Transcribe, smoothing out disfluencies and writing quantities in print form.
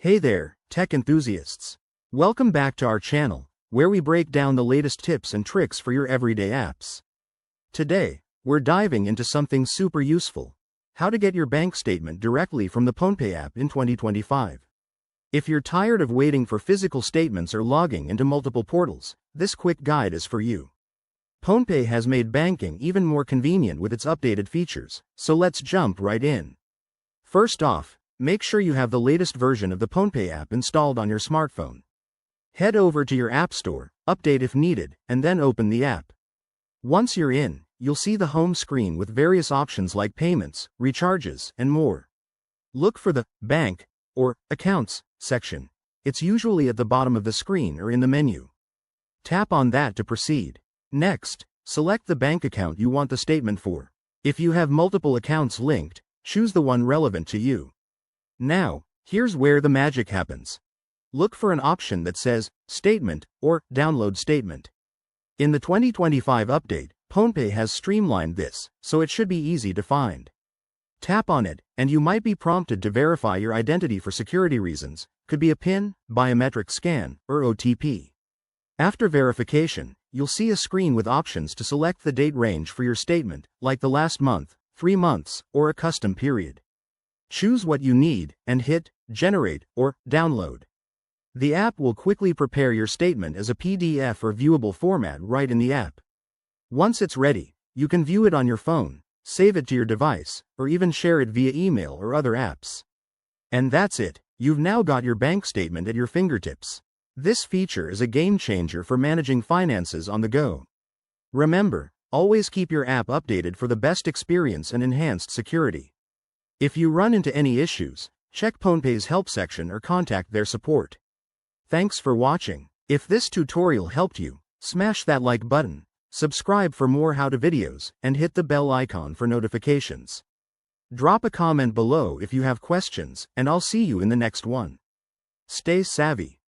Hey there, tech enthusiasts. Welcome back to our channel, where we break down the latest tips and tricks for your everyday apps. Today, we're diving into something super useful: how to get your bank statement directly from the Phonepe app in 2025. If you're tired of waiting for physical statements or logging into multiple portals, this quick guide is for you. Phonepe has made banking even more convenient with its updated features, so let's jump right in. First off, make sure you have the latest version of the Phonepe app installed on your smartphone. Head over to your App Store, update if needed, and then open the app. Once you're in, you'll see the home screen with various options like payments, recharges, and more. Look for the Bank or Accounts section. It's usually at the bottom of the screen or in the menu. Tap on that to proceed. Next, select the bank account you want the statement for. If you have multiple accounts linked, choose the one relevant to you. Now, here's where the magic happens. Look for an option that says Statement or Download Statement. In the 2025 update, Phonepe has streamlined this, so it should be easy to find. Tap on it, and you might be prompted to verify your identity for security reasons. Could be a PIN, biometric scan, or OTP. After verification, you'll see a screen with options to select the date range for your statement, like the last month, 3 months, or a custom period. Choose what you need, and hit Generate or Download. The app will quickly prepare your statement as a PDF or viewable format right in the app. Once it's ready, you can view it on your phone, save it to your device, or even share it via email or other apps. And that's it, you've now got your bank statement at your fingertips. This feature is a game changer for managing finances on the go. Remember, always keep your app updated for the best experience and enhanced security. If you run into any issues, check Phonepe's help section or contact their support. Thanks for watching. If this tutorial helped you, smash that like button, subscribe for more how-to videos, and hit the bell icon for notifications. Drop a comment below if you have questions, and I'll see you in the next one. Stay savvy.